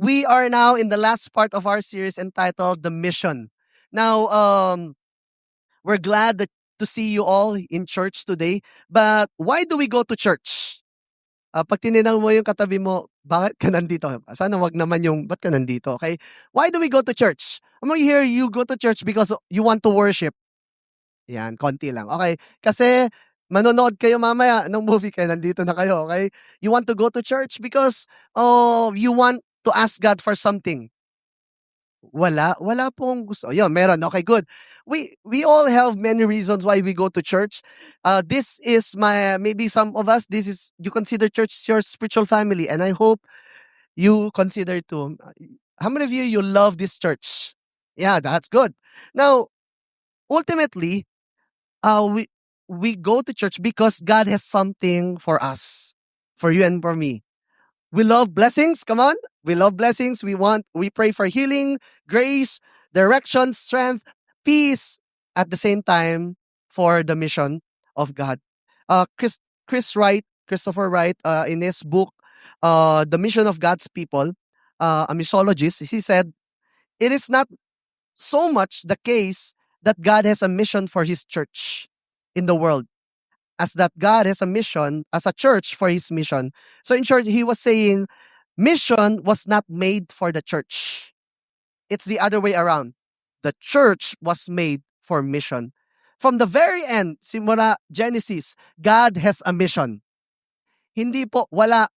we are now in the last part of our series entitled The Mission. Now, we're glad to see you all in church today. But why do we go to church? Pag tinignan mo yung katabi mo, bakit ka nandito? Sana wag naman yung, ba't ka nandito? Okay? Why do we go to church? I'm gonna hear you go to church because you want to worship. Yan, konti lang. Okay? Kasi manonood kayo mamaya ng movie kayo, nandito na kayo. Okay? You want to go to church because you want to ask God for something. Wala pong gusto. Yun, meron. Okay, good. We all have many reasons why we go to church. This is maybe some of us, this is, you consider church your spiritual family, and I hope you consider too. How many of you love this church? Yeah, that's good. Now, ultimately, we go to church because God has something for us, for you and for me. We love blessings. Come on. We love blessings. We pray for healing, grace, direction, strength, peace at the same time for the mission of God. Uh, Chris, Christopher Wright, in his book, The Mission of God's People, a missologist, he said, it is not so much the case that God has a mission for his church in the world as that God has a mission as a church for his mission. So in short, he was saying mission was not made for the church. It's the other way around. The church was made for mission. From the very end, simula Genesis, God has a mission. Hindi po,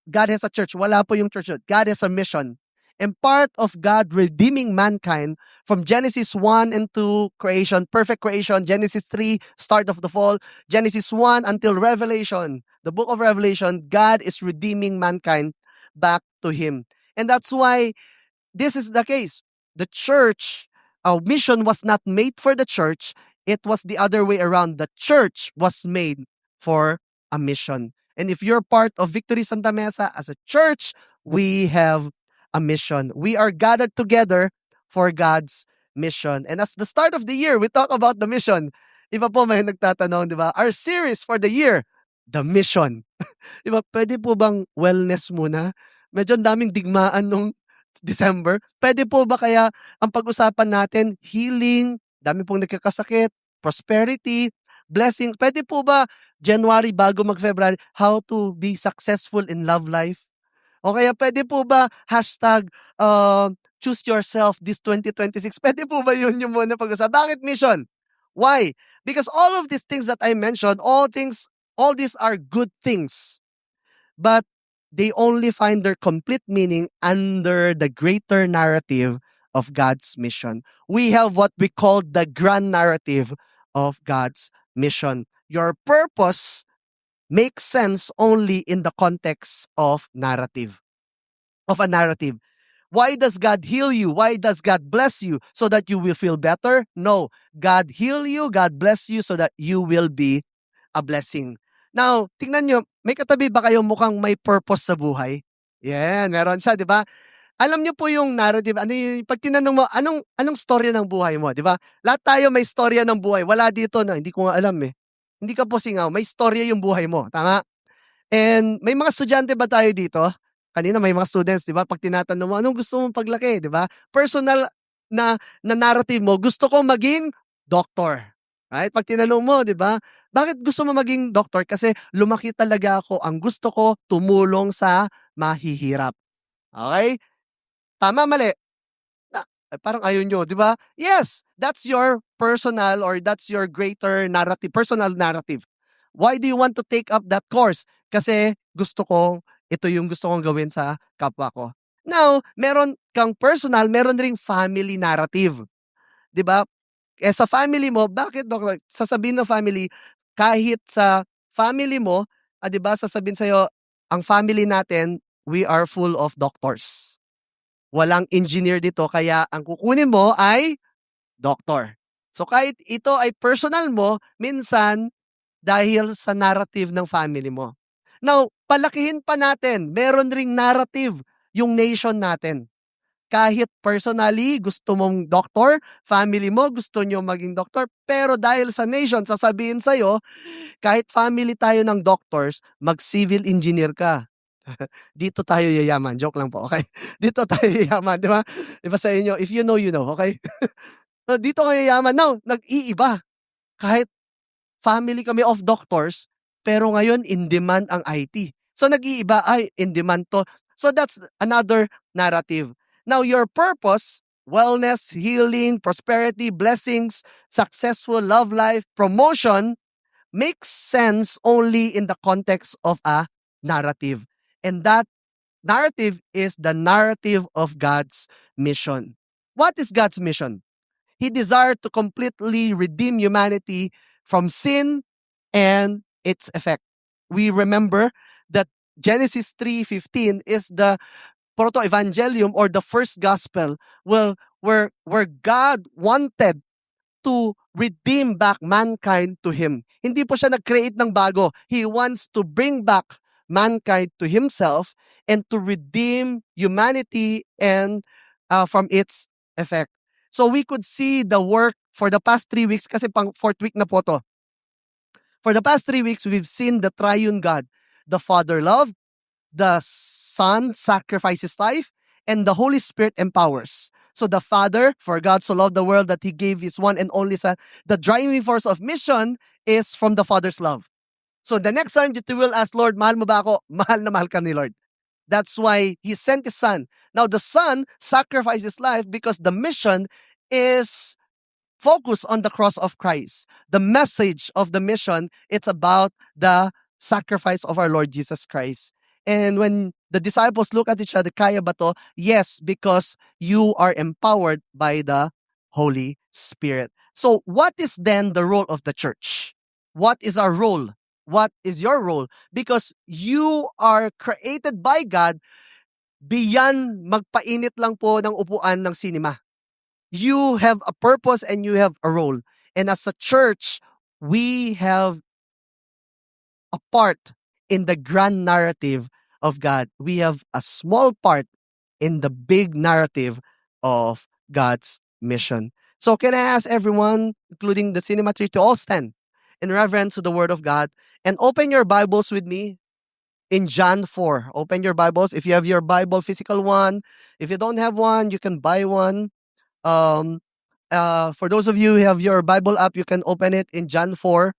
God has a church. Wala po yung church. God has a mission. And part of God redeeming mankind from Genesis 1 and 2, creation, perfect creation, Genesis 3, start of the fall, Genesis 1 until Revelation, the book of Revelation, God is redeeming mankind back to Him. And that's why this is the case. The church, our mission was not made for the church. It was the other way around. The church was made for a mission. And if you're part of Victory Santa Mesa as a church, we have a mission. We are gathered together for God's mission. And as the start of the year, we talk about the mission. Iba po may nagtatanong, di ba? Our series for the year, the mission. Di ba? Pwede po bang wellness muna? Medyo daming digmaan nung December. Pwede po ba kaya ang pag-usapan natin, healing, dami pong nagkakasakit, prosperity, blessing. Pwede po ba January bago mag-February, how to be successful in love life? O kaya pwede po ba hashtag choose yourself this 2026? Pwede po ba yun yung muna pag-usapan? Bakit mission? Why? Because all of these things that I mentioned, all these are good things. But they only find their complete meaning under the greater narrative of God's mission. We have what we call the grand narrative of God's mission. Your purpose makes sense only in the context of a narrative. Why does God heal you? Why does God bless you? So that you will feel better? No. God heal you, God bless you so that you will be a blessing. Now, tingnan nyo, may katabi ba kayong mukhang may purpose sa buhay? Yan, meron siya, di ba? Alam niyo po yung narrative, ano yung, pag tinanong mo, anong storya ng buhay mo, di ba? Lahat tayo may storya ng buhay. Wala dito na, hindi ko nga alam eh. Hindi ka po singaw, may storya yung buhay mo, tama? And may mga estudyante ba tayo dito? Kanina may mga students, di ba? Pag tinatanong mo, anong gusto mong paglaki, di ba? Personal na narrative mo, gusto ko maging doctor. Right? Pag tinanong mo, di ba? Bakit gusto mo maging doctor? Kasi lumaki talaga ako. Ang gusto ko, tumulong sa mahihirap. Okay? Tama, mali? Parang ayun nyo, di ba? Yes, that's your personal or that's your greater narrative, personal narrative. Why do you want to take up that course? Kasi ito yung gusto kong gawin sa kapwa ko. Now, meron kang personal, meron ring family narrative. Di ba? Sa family mo, bakit doctor? Sasabihin ng family, kahit sa family mo, di ba, sasabihin sa'yo, ang family natin, we are full of doctors. Walang engineer dito, kaya ang kukunin mo ay doctor. So kahit ito ay personal mo, minsan, dahil sa narrative ng family mo. Now, palakihin pa natin, meron ring narrative yung nation natin. Kahit personally, gusto mong doktor, family mo, gusto nyo maging doktor, pero dahil sa nation, sasabihin sa'yo, kahit family tayo ng doctors, mag-civil engineer ka. Dito tayo yayaman, joke lang po, okay? Dito tayo yayaman, 'di ba? 'Di ba sa inyo, if you know, you know, okay? Dito ka yayaman. Now, nag-iiba. Kahit family kami of doctors, pero ngayon in demand ang IT. So nag-iiba, ay in demand 'to. So that's another narrative. Now your purpose, wellness, healing, prosperity, blessings, successful love life, promotion, makes sense only in the context of a narrative. And that narrative is the narrative of God's mission. What is God's mission? He desired to completely redeem humanity from sin and its effect. We remember that Genesis 3:15 is the proto-evangelium or the first gospel, where God wanted to redeem back mankind to Him. Hindi po siya nag-create ng bago. He wants to bring back mankind to Himself and to redeem humanity and from its effect. So we could see the work for the past 3 weeks, kasi pang fourth week na po to. For the past 3 weeks, we've seen the triune God. The Father loved, the Son sacrificed His life, and the Holy Spirit empowers. So the Father, for God so loved the world that He gave His one and only Son. The driving force of mission is from the Father's love. So the next time that you will ask, Lord, mahal mo ba ako? Mahal na mahal ka ni Lord. That's why He sent His Son. Now the Son sacrificed His life because the mission is focus on the cross of Christ. The message of the mission, it's about the sacrifice of our Lord Jesus Christ. And when the disciples look at each other, kaya ba to? Yes, because you are empowered by the Holy Spirit. So what is then the role of the church? What is our role? What is your role? Because you are created by God beyond magpainit lang po ng upuan ng sinima. You have a purpose and you have a role. And as a church, we have a part in the grand narrative of God. We have a small part in the big narrative of God's mission. So can I ask everyone, including the cinema tree, to all stand in reverence to the word of God and open your Bibles with me in John 4. Open your Bibles. If you have your Bible, physical one. If you don't have one, you can buy one. Um, for those of you who have your Bible app, you can open it in John 4.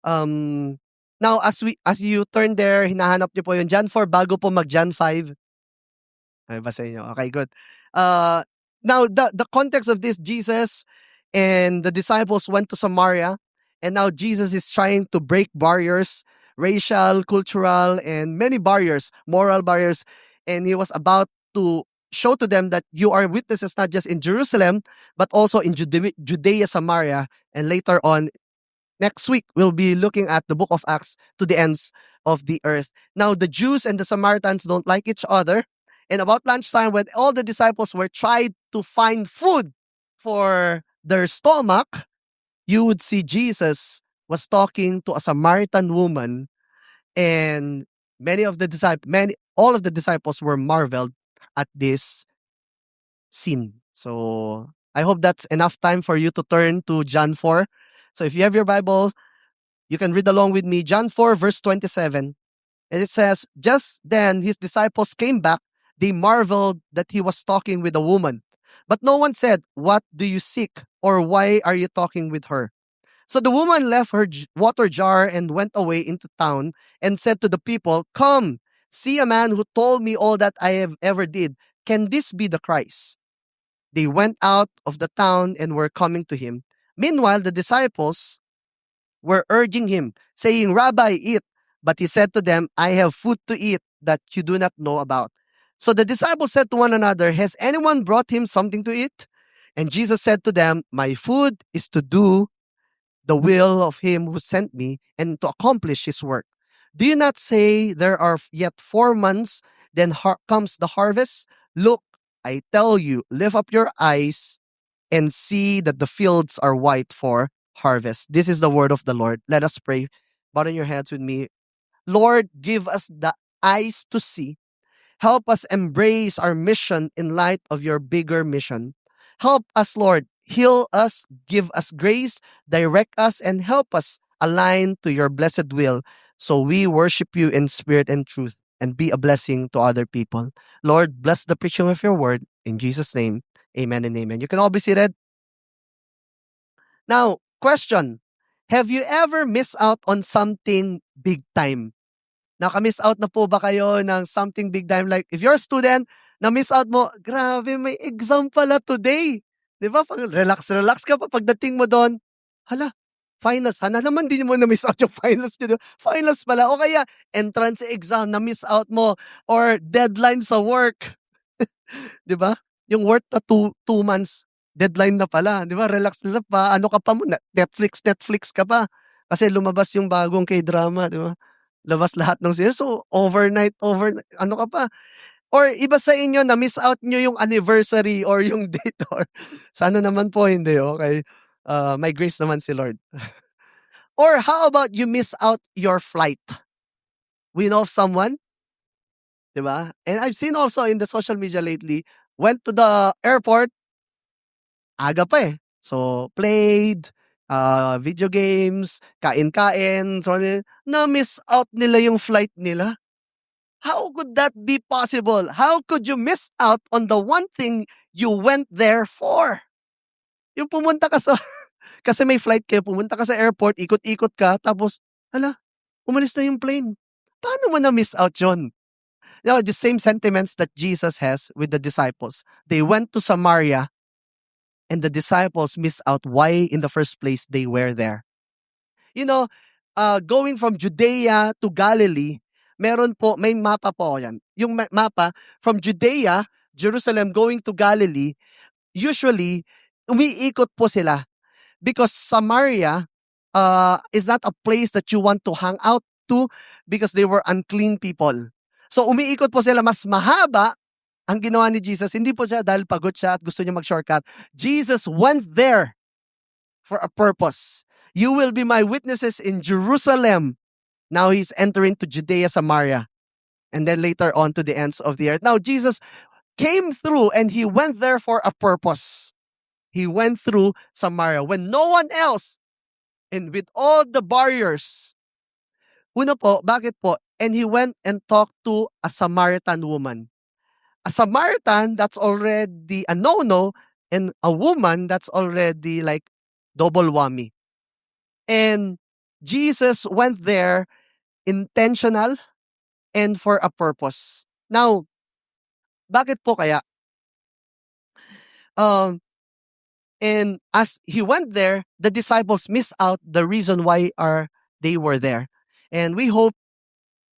Now, as you turn there, hinahanap niyo po yung John 4 bago po mag John 5. Ay, basahin niyo. Okay, good. Now, the context of this, Jesus and the disciples went to Samaria, and now Jesus is trying to break barriers, racial, cultural, and many barriers, moral barriers, and He was about to show to them that you are witnesses not just in Jerusalem, but also in Judea, Samaria, and later on, next week, we'll be looking at the book of Acts to the ends of the earth. Now, the Jews and the Samaritans don't like each other. And about lunchtime, when all the disciples were tried to find food for their stomach, you would see Jesus was talking to a Samaritan woman, and all of the disciples were marveled at this scene. So I hope that's enough time for you to turn to John 4. So if you have your Bible, you can read along with me. John 4, verse 27. And it says, just then his disciples came back. They marveled that he was talking with a woman. But no one said, what do you seek? Or why are you talking with her? So the woman left her water jar and went away into town and said to the people, come, see a man who told me all that I have ever did. Can this be the Christ? They went out of the town and were coming to him. Meanwhile, the disciples were urging him, saying, Rabbi, eat. But he said to them, I have food to eat that you do not know about. So the disciples said to one another, has anyone brought him something to eat? And Jesus said to them, my food is to do the will of him who sent me and to accomplish his work. Do you not say there are yet 4 months, then comes the harvest? Look, I tell you, lift up your eyes and see that the fields are white for harvest. This is the word of the Lord. Let us pray. Bow down your heads with me. Lord, give us the eyes to see. Help us embrace our mission in light of your bigger mission. Help us, Lord. Heal us, give us grace, direct us, and help us align to your blessed will So we worship you in spirit and truth and be a blessing to other people. Lord, bless the preaching of your word. In Jesus' name, amen and amen. You can all be seated. Now, question. Have you ever missed out on something big time? Naka-miss out na po ba kayo ng something big time? Like, if you're a student, na-miss out mo, grabe, may exam pala today. Di ba? Pag relax ka pa. Pagdating mo doon, hala, finals. Hala naman, di mo na-miss out yung finals nyo. Finals pala. O kaya, entrance exam, na-miss out mo. Or deadline sa work. Di ba? Yung work na 2 months, deadline na pala. Di ba? Relax na pa. Ano ka pa mo? Netflix ka pa. Kasi lumabas yung bagong K-drama. Di ba? Labas lahat ng series. So, overnight, ano ka pa? Or iba sa inyo, na-miss out nyo yung anniversary or yung date. Or sana naman po hindi, okay? May grace naman si Lord. Or how about you miss out your flight? We know of someone, di ba? And I've seen also in the social media lately, went to the airport, aga pa eh. So, played, video games, kain-kain, so, na-miss out nila yung flight nila. How could that be possible? How could you miss out on the one thing you went there for? Yung pumunta ka sa, kasi may flight kayo, pumunta ka sa airport, ikot-ikot ka, tapos, hala, umalis na yung plane. Paano mo na-miss out yun? You know, the same sentiments that Jesus has with the disciples. They went to Samaria, and the disciples missed out why in the first place they were there. You know, going from Judea to Galilee, may mapa po yan. Yung mapa, from Judea, Jerusalem, going to Galilee, usually, umiikot po sila. Because Samaria is not a place that you want to hang out to because they were unclean people. So umiikot po sila, mas mahaba ang ginawa ni Jesus. Hindi po siya dahil pagod siya at gusto niya mag-shortcut. Jesus went there for a purpose. You will be my witnesses in Jerusalem. Now he's entering to Judea, Samaria, and then later on to the ends of the earth. Now Jesus came through and he went there for a purpose. He went through Samaria when no one else, and with all the barriers. Una po, bakit po? And he went and talked to a Samaritan woman. A Samaritan, that's already a no-no, and a woman, that's already like double whammy. And Jesus went there intentional and for a purpose. Now, bakit po kaya? And as he went there, the disciples missed out the reason why they were there. And we hope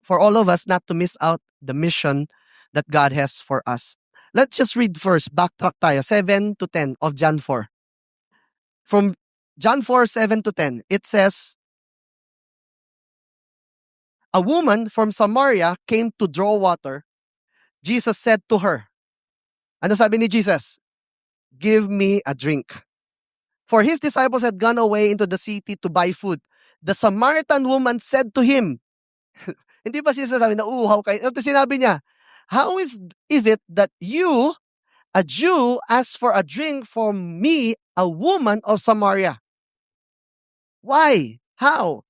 for all of us not to miss out the mission that God has for us. Let's just read first, backtrack tayo, 7 to 10 of John 4. From John 4, 7 to 10, it says, a woman from Samaria came to draw water. Jesus said to her, ano sabi ni Jesus? Give me a drink. For his disciples had gone away into the city to buy food. The Samaritan woman said to him, hindi pa siya sasabi na uhaw kayo. Ito sinabi niya, how is it that you, a Jew, ask for a drink from me, a woman of Samaria? Why? How?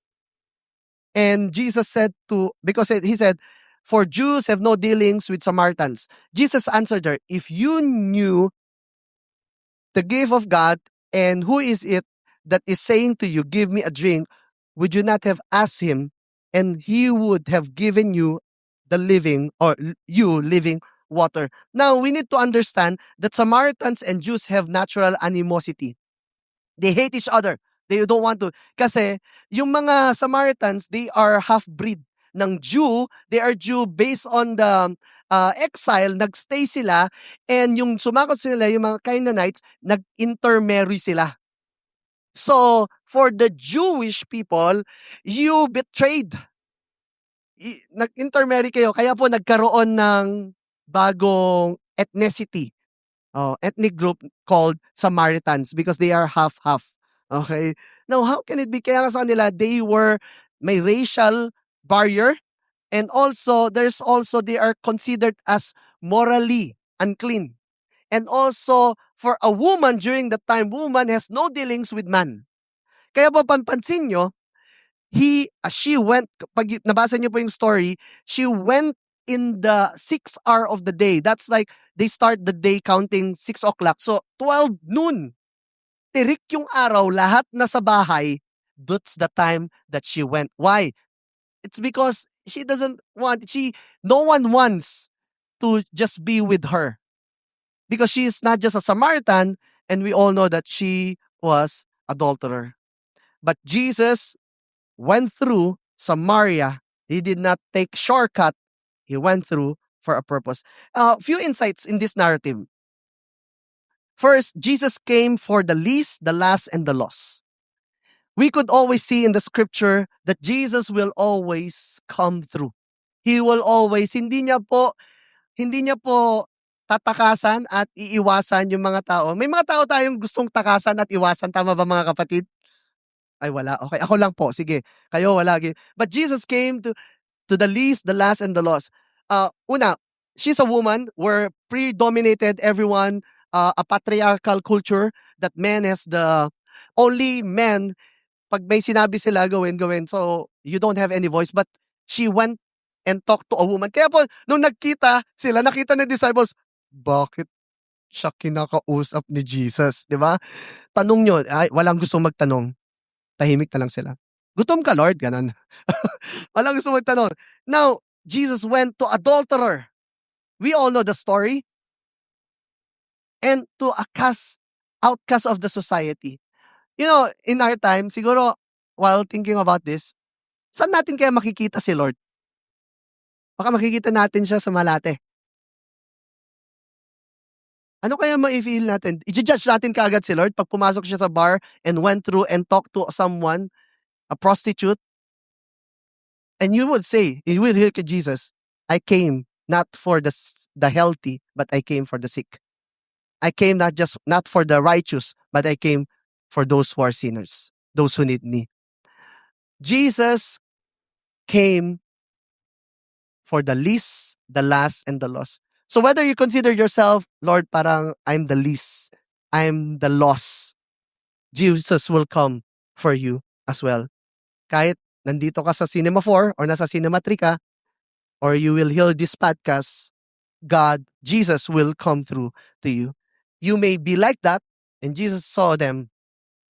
And Jesus said because he said, for Jews have no dealings with Samaritans. Jesus answered her, if you knew the gift of God and who is it that is saying to you, give me a drink, would you not have asked him and he would have given you the living water? Now, we need to understand that Samaritans and Jews have natural animosity. They hate each other. They don't want to. Kasi yung mga Samaritans, they are half-breed ng Jew. They are Jew based on the exile. Nagstay sila. And yung sumakot sila, yung mga Canaanites, nag-intermarry sila. So, for the Jewish people, you betrayed. Nag-intermarry kayo. Kaya po nagkaroon ng bagong ethnicity. Ethnic group called Samaritans because they are half-half. Okay? Now, how can it be? Kaya sa kanila, may racial barrier and also, they are considered as morally unclean. And also, for a woman during that time, woman has no dealings with man. Kaya po panpansin nyo, she went, pag nabasa niyo po yung story, she went in the 6th hour of the day. That's like, they start the day counting 6 o'clock. So, 12 noon. Tirik yung araw, lahat nasa bahay. That's the time that she went. Why? It's because she doesn't want, no one wants to just be with her. Because she is not just a Samaritan, and we all know that she was adulterer. But Jesus went through Samaria. He did not take shortcut. He went through for a purpose. Few insights in this narrative. First, Jesus came for the least, the last, and the lost. We could always see in the scripture that Jesus will always come through. He will always, hindi niya po tatakasan at iiwasan yung mga tao. May mga tao tayong gustong takasan at iwasan, tama ba mga kapatid? Ay wala, okay. Ako lang po, sige. Kayo wala. But Jesus came to the least, the last, and the lost. Una, she's a woman. We're predominated everyone, a patriarchal culture that men is the only men. Pag may sinabi sila, gawin. So, you don't have any voice. But she went and talked to a woman. Kaya po, nung nakita ng disciples, bakit siya kinakausap ni Jesus? Di ba? Tanong nyo, ay, walang gustong magtanong. Tahimik na lang sila. Gutom ka, Lord? Ganon. Walang gustong magtanong. Now, Jesus went to adulterer. We all know the story. And to a outcast of the society. You know, in our time, siguro, while thinking about this, saan natin kaya makikita si Lord? Baka makikita natin siya sa Malate. Ano kaya ma-feel natin? I-judge natin kaagad si Lord pag pumasok siya sa bar and went through and talked to someone, a prostitute. And you would say, you will hear to Jesus, I came not for the healthy, but I came for the sick. I came not for the righteous, but I came for those who are sinners, those who need me. Jesus came for the least, the last, and the lost. So whether you consider yourself, Lord, parang I'm the least, I'm the lost, Jesus will come for you as well. Kahit nandito ka sa Cinema 4 or nasa Cinema 3 ka, or you will hear this podcast, Jesus will come through to you. You may be like that, and Jesus saw them,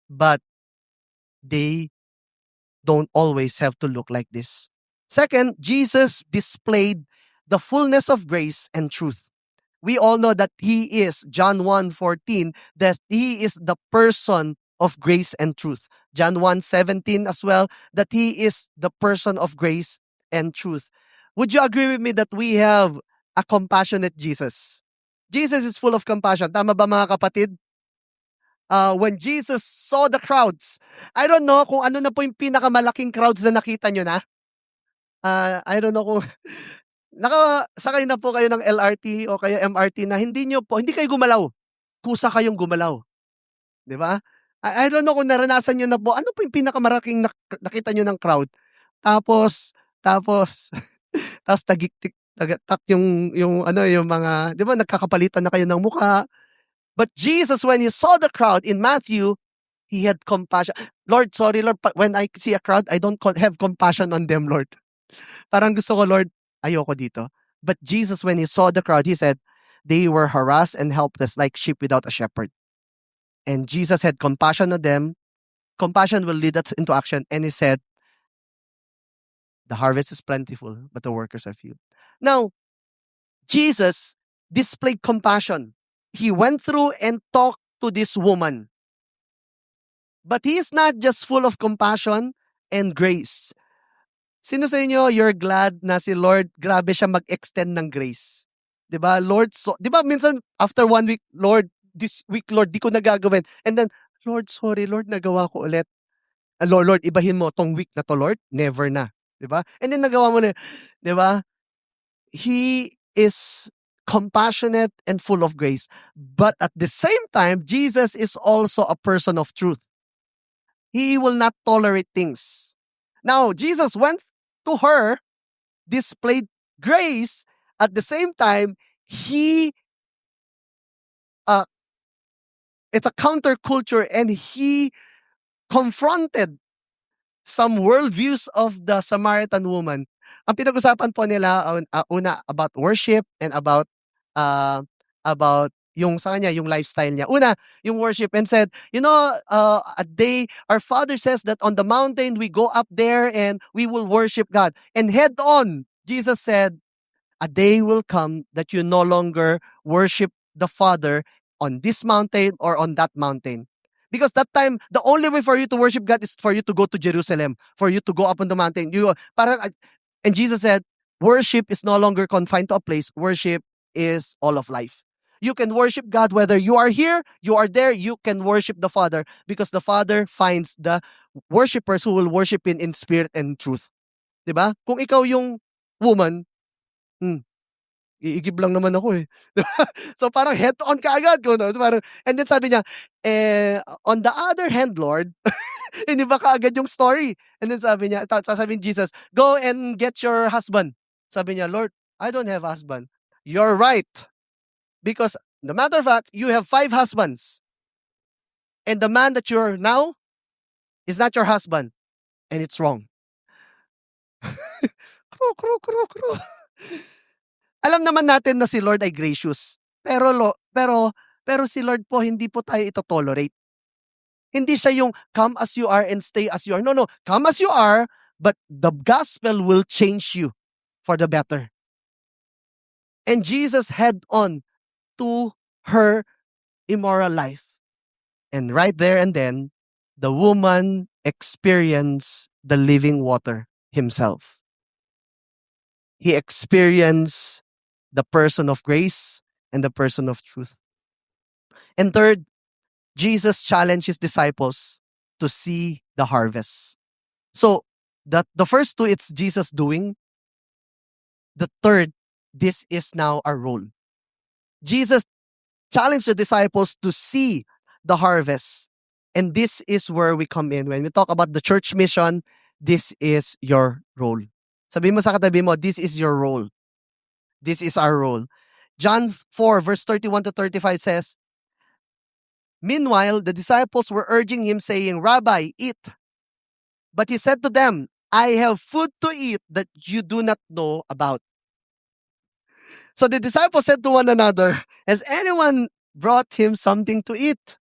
but they don't always have to look like this. Second, Jesus displayed the fullness of grace and truth. We all know that he is, John 1:14, that he is the person of grace and truth. John 1:17 as well, that he is the person of grace and truth. Would you agree with me that we have a compassionate Jesus? Jesus is full of compassion. Tama ba mga kapatid? When Jesus saw the crowds, I don't know kung ano na po yung pinakamalaking crowds na nakita nyo na. I don't know kung nakasakay na po kayo ng LRT o kaya MRT na hindi kayo gumalaw. Kusa kayong gumalaw. 'Di ba? I don't know kung naranasan niyo na po, ano po yung pinakamalaking nakita niyo ng crowd? Tapos tapos tagiktik tagatak yung mga, 'di ba, nagkakapalitan na kayo ng mukha. But Jesus, when he saw the crowd in Matthew, he had compassion. Lord, sorry Lord, when I see a crowd, I don't have compassion on them, Lord. Parang gusto ko, Lord, ayoko dito. But Jesus, when he saw the crowd, he said, they were harassed and helpless like sheep without a shepherd. And Jesus had compassion on them. Compassion will lead us into action. And he said, the harvest is plentiful, but the workers are few. Now, Jesus displayed compassion. He went through and talked to this woman. But he is not just full of compassion and grace. Sino sa inyo, you're glad na si Lord, grabe siya mag-extend ng grace? 'Di ba? Lord, 'di ba minsan after 1 week, Lord, this week, Lord, di ko nagagawin. And then, Lord, sorry, Lord, nagawa ko ulit. Lord, ibahin mo tong week na to, Lord. Never na. 'Di ba? And then nagawa mo na, 'di ba? He is compassionate and full of grace. But at the same time, Jesus is also a person of truth. He will not tolerate things. Now, Jesus went to her, displayed grace. At the same time, he it's a counterculture, and he confronted some worldviews of the Samaritan woman. Ang pinag-usapan po nila, una about worship and about yung sa kanya, yung lifestyle niya. Una, yung worship, and said, a day, our Father says that on the mountain, we go up there and we will worship God. And head on, Jesus said, a day will come that you no longer worship the Father on this mountain or on that mountain. Because that time, the only way for you to worship God is for you to go to Jerusalem, for you to go up on the mountain. And Jesus said, worship is no longer confined to a place. Worship is all of life. You can worship God whether you are here, you are there, you can worship the Father because the Father finds the worshipers who will worship in spirit and truth. Diba? Kung ikaw yung woman, iigib lang naman ako eh. So parang head on ka agad. Parang, and then sabi niya, on the other hand, Lord, hindi ba kaagad yung story? And then sabi niya, sasabihin Jesus, go and get your husband. Sabi niya, Lord, I don't have husband. You're right. Because the matter of fact, you have 5 husbands. And the man that you're now is not your husband. And it's wrong. Kro. Alam naman natin na si Lord ay gracious. Pero si Lord po, hindi po tayo ito tolerate. Hindi siya yung come as you are and stay as you are. No. Come as you are, but the gospel will change you for the better. And Jesus head on to her immoral life. And right there and then, the woman experienced the living water himself. He experienced the person of grace and the person of truth. And third, Jesus challenged his disciples to see the harvest. So, the first two, it's Jesus doing. The third, this is now our role. Jesus challenged the disciples to see the harvest. And this is where we come in. When we talk about the church mission, this is your role. Sabi mo sa katabi mo, this is your role. This is our role. John 4 verse 31 to 35 says, meanwhile, the disciples were urging him saying, Rabbi, eat. But he said to them, I have food to eat that you do not know about. So the disciples said to one another, has anyone brought him something to eat?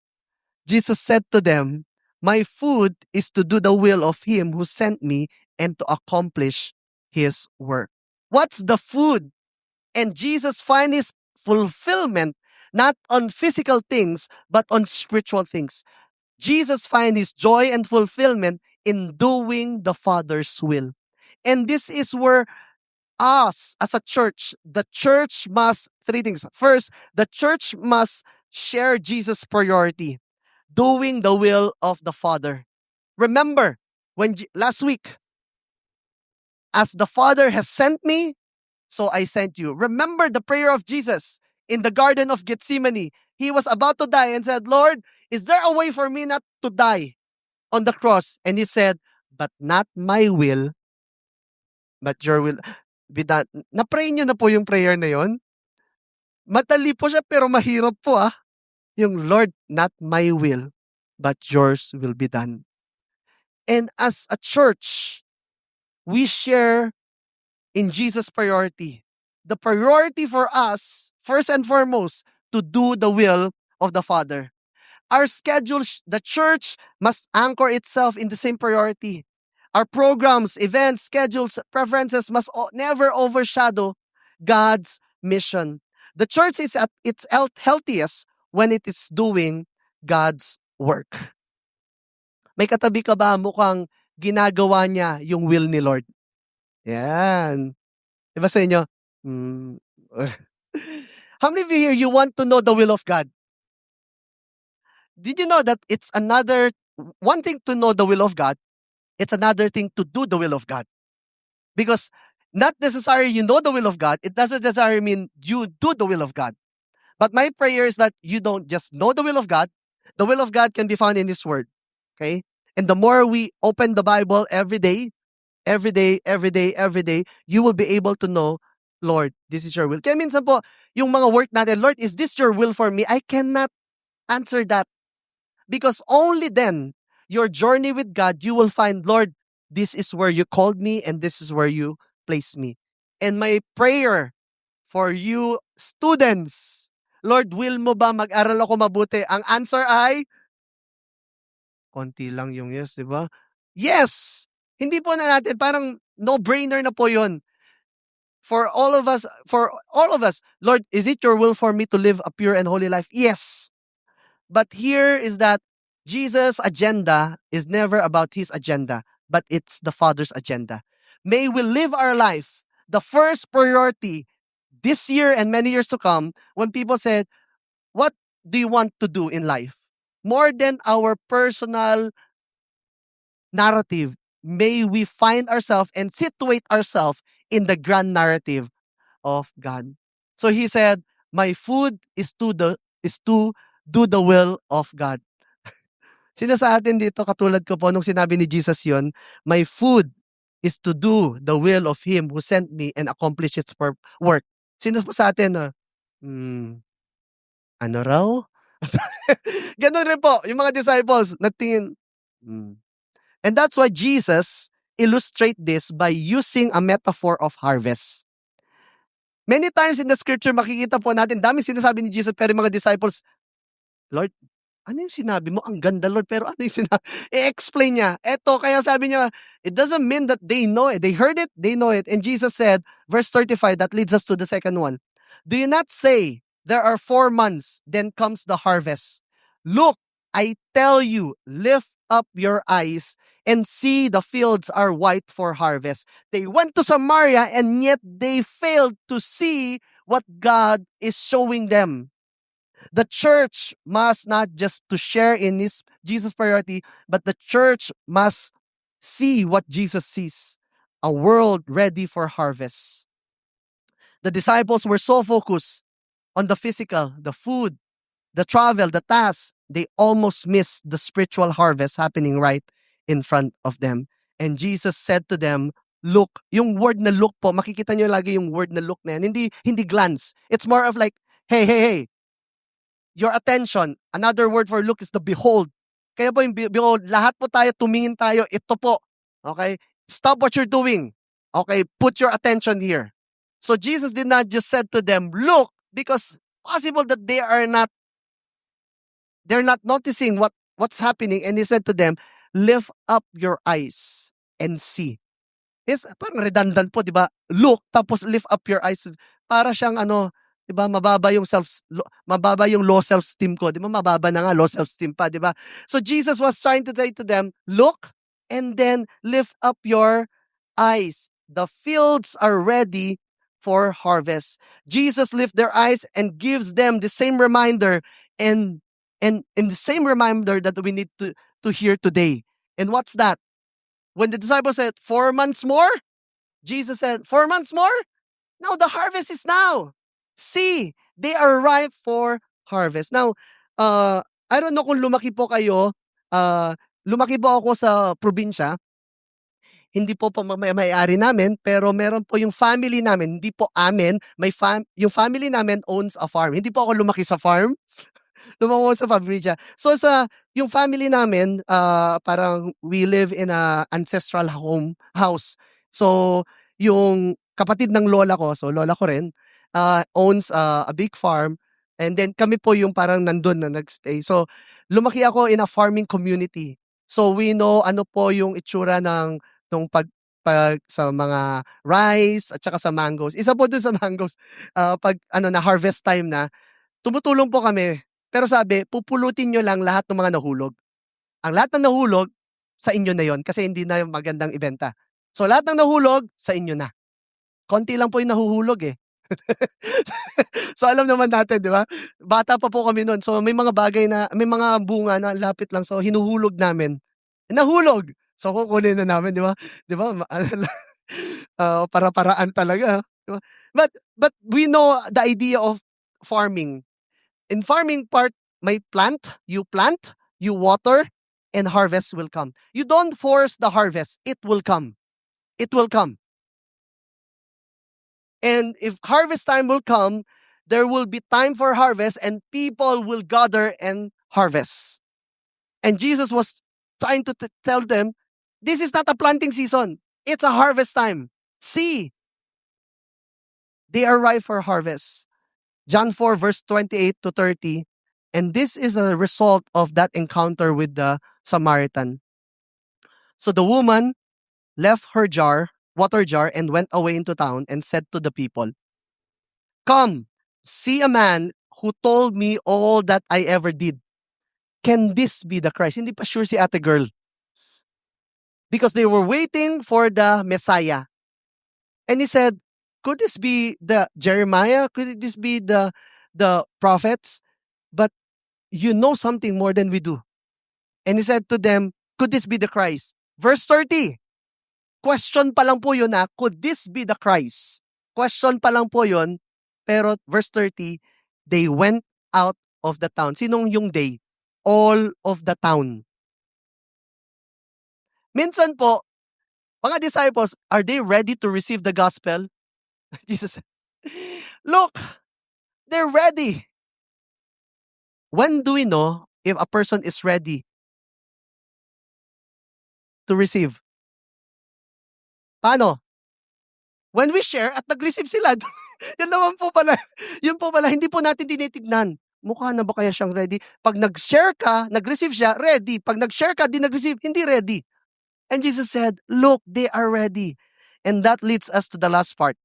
Jesus said to them, my food is to do the will of him who sent me and to accomplish his work. What's the food? And Jesus finds his fulfillment not on physical things, but on spiritual things. Jesus finds his joy and fulfillment in doing the Father's will. And this is where us as a church, the church must, 3 things. First, the church must share Jesus' priority, doing the will of the Father. Remember, last week, as the Father has sent me, so I sent you. Remember the prayer of Jesus in the Garden of Gethsemane. He was about to die and said, Lord, is there a way for me not to die on the cross? And he said, but not my will, but your will be done. Na-pray niyo na po yung prayer na yon? Madali po siya pero mahirap po Yung Lord, not my will, but yours will be done. And as a church, we share in Jesus' priority. The priority for us, first and foremost, to do the will of the Father. Our schedule, the church must anchor itself in the same priority. Our programs, events, schedules, preferences must never overshadow God's mission. The church is at its healthiest when it is doing God's work. May katabi ka ba mukhang ginagawa niya yung will ni Lord? Yan. Diba sa inyo? How many of you here, you want to know the will of God? Did you know that it's one thing to know the will of God, it's another thing to do the will of God. Because not necessarily you know the will of God, it doesn't necessarily mean you do the will of God. But my prayer is that you don't just know the will of God can be found in His Word. Okay? And the more we open the Bible every day, you will be able to know, Lord, this is your will. Kaya minsan po, yung mga work natin, Lord, is this your will for me? I cannot answer that. Because only then, your journey with God, you will find, Lord, This is where you called me and this is where you placed me. And my prayer for you students, Lord, will mo ba mag-aral ako mabuti? Ang answer ay, konti lang yung yes, di ba? Yes! Hindi po na natin, parang no-brainer na po yun. For all of us, Lord, is it your will for me to live a pure and holy life? Yes. But here is that Jesus' agenda is never about his agenda, but it's the Father's agenda. May we live our life, the first priority this year and many years to come, when people said, what do you want to do in life? More than our personal narrative, may we find ourselves and situate ourselves in the grand narrative of God. So he said, my food is to do the will of God. Sino sa atin dito, katulad ko po, nung sinabi ni Jesus yon, my food is to do the will of Him who sent me and accomplish its work. Sino po sa atin na, ano raw? Ganun rin po, yung mga disciples, nagtingin. And that's why Jesus illustrate this by using a metaphor of harvest. Many times in the scripture, makikita po natin, daming sinasabi ni Jesus, pero yung mga disciples, Lord, ano yung sinabi mo? Ang ganda, Lord, pero ano yung sinabi? I-explain niya. Eto, kaya sabi niya, it doesn't mean that they know it. They heard it, they know it. And Jesus said, verse 35, that leads us to the second one. Do you not say, there are 4 months, then comes the harvest? Look, I tell you, lift up your eyes and see the fields are white for harvest. They went to Samaria and yet they failed to see what God is showing them. The church must not just to share in his Jesus priority, but the church must see what Jesus sees, a world ready for harvest. The disciples were so focused on the physical, the food, the travel, the tasks, they almost missed the spiritual harvest happening right in front of them. And Jesus said to them, look, yung word na look po, makikita nyo lagi yung word na look na yan. Hindi glance. It's more of like, hey, your attention. Another word for look is the behold. Kaya po yung behold, lahat po tayo, tumingin tayo, ito po. Okay? Stop what you're doing. Okay? Put your attention here. So Jesus did not just said to them, look, because possible that they're not noticing what's happening. And he said to them, lift up your eyes and see. Yes, parang redundant po, di ba? Look, tapos lift up your eyes. Para siyang di ba, mababa yung low self-esteem ko. Di ba, mababa na nga, low self-esteem pa, di ba? So Jesus was trying to say to them, look, and then lift up your eyes. The fields are ready for harvest. Jesus lifts their eyes and gives them the same reminder and the same reminder that we need to hear today. And what's that? When the disciples said, 4 months more, Jesus said, 4 months more? No, the harvest is now. See, they are ripe for harvest. Now, I don't know kung lumaki po kayo. Lumaki po ako sa probinsya. Hindi po may-ari namin, pero meron po yung family namin. Hindi po amin. Yung family namin owns a farm. Hindi po ako lumaki sa farm. Lumaki sa probinsya. So yung family namin, parang we live in a ancestral house. So yung kapatid ng lola ko, so lola ko rin, owns a big farm. And then kami po yung parang nandun na nagstay. So lumaki ako in a farming community. So we know ano po yung itsura ng pag sa mga rice at saka sa mangoes. Isa po dun sa mangoes, pag na harvest time na, tumutulong po kami. Pero sabi, pupulutin nyo lang lahat ng mga nahulog. Ang lahat ng nahulog, sa inyo na yon kasi hindi na magandang ibenta. So lahat ng nahulog, sa inyo na. Konti lang po yung nahuhulog eh. So alam naman natin, di ba? Bata pa po kami noon. So may mga may mga bunga na lapit lang. So hinuhulog namin. Nahulog. So kukunin na namin, di ba? Di ba? Para-paraan talaga. Di ba? But we know the idea of farming. In farming part, may plant, you water, and harvest will come. You don't force the harvest. It will come. It will come. And if harvest time will come, there will be time for harvest and people will gather and harvest. And Jesus was trying to tell them, This is not a planting season. It's a harvest time. See, they are ripe for harvest. John 4, verse 28 to 30. And this is a result of that encounter with the Samaritan. So the woman left her water jar, and went away into town and said to the people, "Come, see a man who told me all that I ever did. Can this be the Christ?" Hindi pa sure si ate girl. Because they were waiting for the Messiah. And he said, could this be the Jeremiah? Could this be the prophets? But you know something more than we do. And he said to them, could this be the Christ? Verse 30. Question pa lang po yun could this be the Christ? Question pa lang po yun. Pero verse 30, they went out of the town. Sinong yung they? All of the town. Minsan po, mga disciples, are they ready to receive the gospel? Jesus said, look, they're ready. When do we know if a person is ready to receive? Paano? When we share at nag-receive sila. Yun naman po pala. Yun po pala, hindi po natin tinitignan. Mukha na ba kaya siyang ready? Pag nag-share ka, nag-receive siya, ready. Pag nag-share ka, di nag-receive, hindi ready. And Jesus said, look, they are ready. And that leads us to the last part.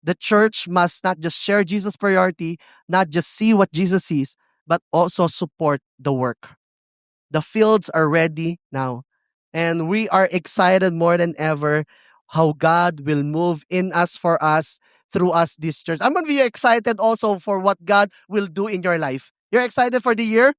The church must not just share Jesus' priority, not just see what Jesus sees, but also support the work. The fields are ready now. And we are excited more than ever how God will move in us, for us, through us, this church. I'm going to be excited also for what God will do in your life. You're excited for the year?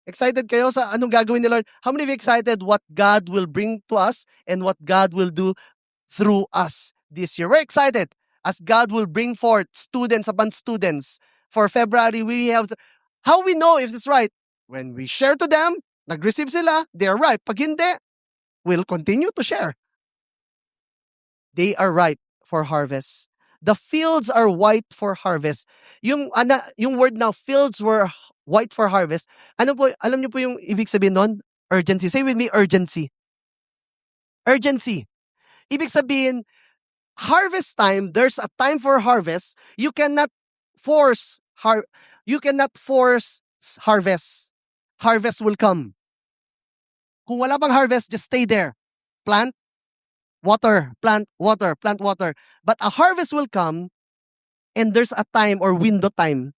Excited kayo sa anong gagawin ni Lord? How many of you excited what God will bring to us and what God will do through us this year? We're excited as God will bring forth students upon students. For February, we have... How we know if it's right? When we share to them, nag-receive sila, they're right. Pag hindi, we'll continue to share. They are ripe for harvest. The fields are white for harvest. Yung word na fields were white for harvest. Ano po, alam niyo po yung ibig sabihin nun? Urgency. Say with me, urgency. Urgency. Ibig sabihin, harvest time, there's a time for harvest. You cannot force harvest. Harvest will come. Kung wala bang harvest, just stay there. Plant, water, plant, water, plant, water. But a harvest will come, and there's a time or window time.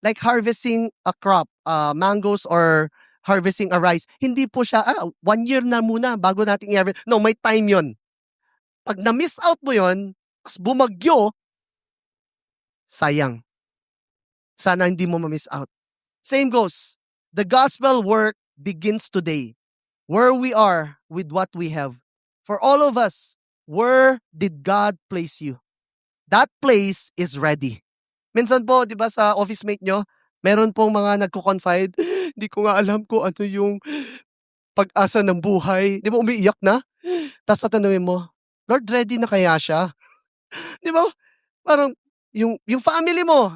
Like harvesting a crop, mangoes or harvesting a rice. Hindi po siya, 1 year na muna bago natin i-harvest. No, may time yon. Pag na-miss out mo yon, tapos bumagyo, sayang. Sana hindi mo ma-miss out. Same goes. The gospel work begins today. Where we are with what we have. For all of us, where did God place you? That place is ready. Minsan po, di ba sa office mate nyo, meron pong mga nagko-confide, hindi ko nga alam kung ano yung pag-asa ng buhay. Di ba umiiyak na? Tapos tatanungin mo, Lord, ready na kaya siya? Di ba? Parang yung family mo,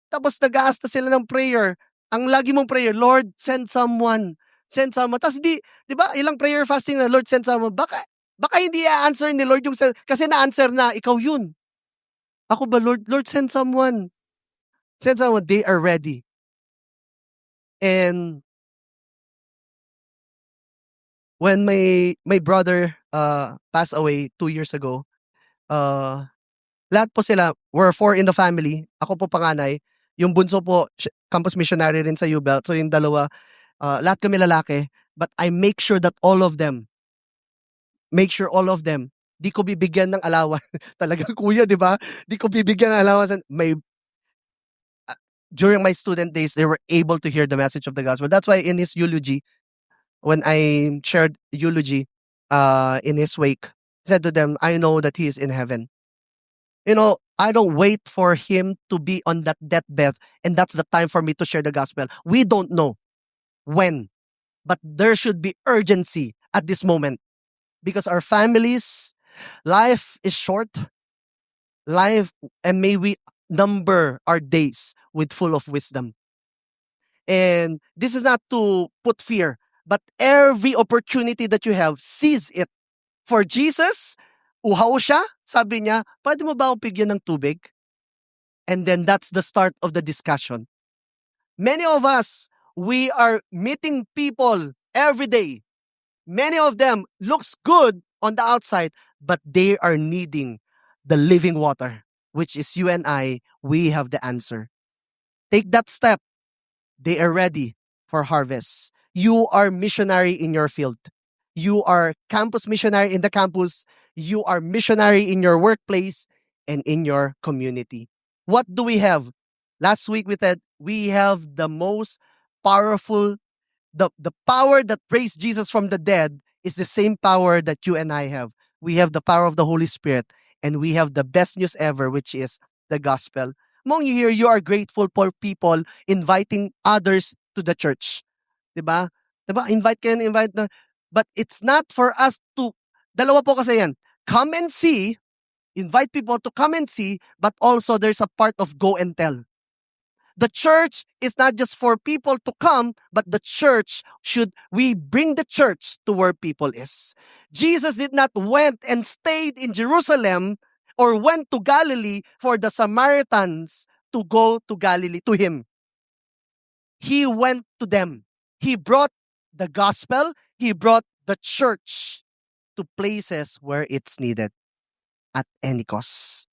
tapos nag-aasta sila ng prayer. Ang lagi mong prayer, Lord, send someone. Send someone. Tapos di ba, ilang prayer fasting na, Lord, send someone. Baka hindi i-answer ni Lord yung kasi na-answer na, ikaw yun. Ako ba, Lord, send someone. Send someone. They are ready. And when my brother passed away 2 years ago, lahat po sila, we're 4 in the family. Ako po panganay. Yung bunso po, campus missionary rin sa U-Belt. So yung dalawa, lahat kami lalaki. But I make sure that all of them, di ko bibigyan ng allowance. Talaga kuya, di ba? Di ko bibigyan ng allowance. During my student days, they were able to hear the message of the gospel. That's why in his eulogy, when I shared eulogy in his wake, I said to them, I know that he is in heaven. You know, I don't wait for him to be on that deathbed, and that's the time for me to share the gospel. We don't know when, but there should be urgency at this moment because our families, life is short. And may we number our days with full of wisdom. And this is not to put fear, But every opportunity that you have, seize it. For Jesus, uhaw siya, sabi niya, pwede mo ba akong bigyan ng tubig? And then that's the start of the discussion. Many of us, we are meeting people every day. Many of them looks good on the outside, but they are needing the living water, which is you and I. We have the answer. Take that step. They are ready for harvest. You are missionary in your field. You are campus missionary in the campus. You are missionary in your workplace and in your community. What do we have? Last week we said we have the most powerful, the power that raised Jesus from the dead is the same power that you and I have. We have the power of the Holy Spirit, and we have the best news ever, which is the gospel. Among you here, you are grateful for people inviting others to the church. Diba? Diba? Invite kayo, invite na. But it's not for us to, dalawa po kasi yan. Come and see, invite people to come and see, but also there's a part of go and tell. The church is not just for people to come, but the church we bring the church to where people is. Jesus did not went and stayed in Jerusalem or went to Galilee for the Samaritans to go to Galilee to him. He went to them. He brought the gospel. He brought the church to places where it's needed at any cost.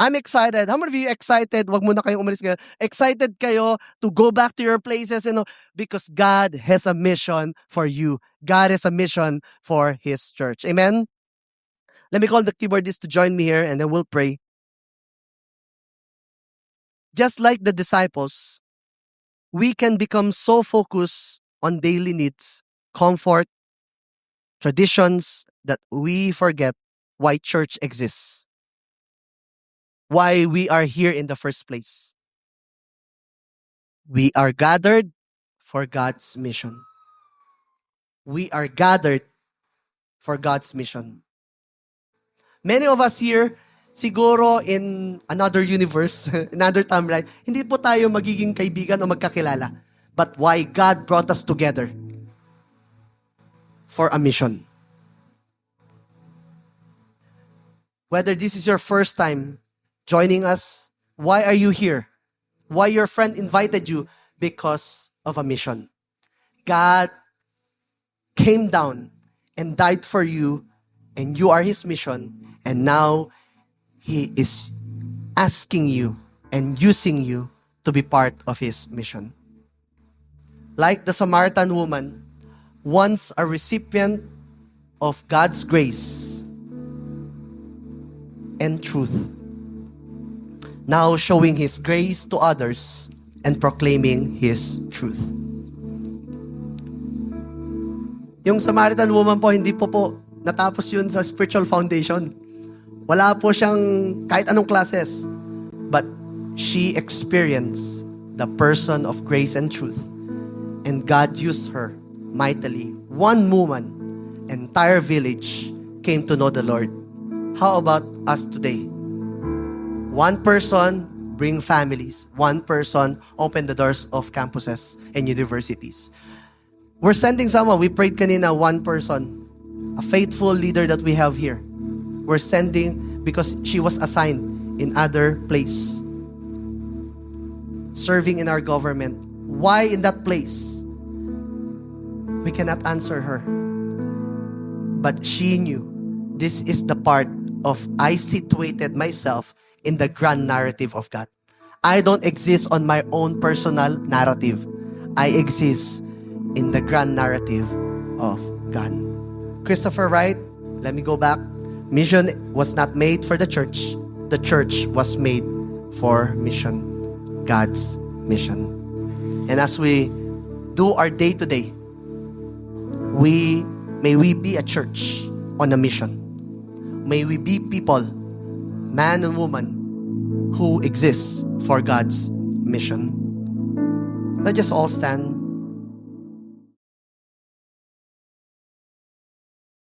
I'm excited. How many of you excited? Wag muna kayong umalis kayo. Excited kayo to go back to your places, because God has a mission for you. God has a mission for His church. Amen? Let me call the keyboardist to join me here, and then we'll pray. Just like the disciples, we can become so focused on daily needs, comfort, traditions, that we forget why church exists. Why we are here in the first place. We are gathered for God's mission. We are gathered for God's mission. Many of us here, siguro in another universe, another timeline, hindi po tayo magiging kaibigan o magkakilala. But why God brought us together for a mission. Whether this is your first time joining us, why are you here? Why your friend invited you? Because of a mission. God came down and died for you, and you are His mission, and now He is asking you and using you to be part of His mission. Like the Samaritan woman, once a recipient of God's grace and truth, now showing His grace to others and proclaiming His truth. Yung Samaritan woman po, hindi po natapos yun sa spiritual foundation. Wala po siyang kahit anong classes. But she experienced the person of grace and truth. And God used her mightily. One woman, entire village came to know the Lord. How about us today? One person bring families. One person open the doors of campuses and universities. We're sending someone. We prayed kanina, one person. A faithful leader that we have here. We're sending because she was assigned in other place. Serving in our government. Why in that place? We cannot answer her. But she knew this is the part of I situated myself in the grand narrative of God. I don't exist on my own personal narrative. I exist in the grand narrative of God. Christopher Wright, let me go back. Mission was not made for the church. The church was made for mission. God's mission. And as we do our day-to-day, may we be a church on a mission. May we be people, man and woman, who exists for God's mission. Let's just all stand.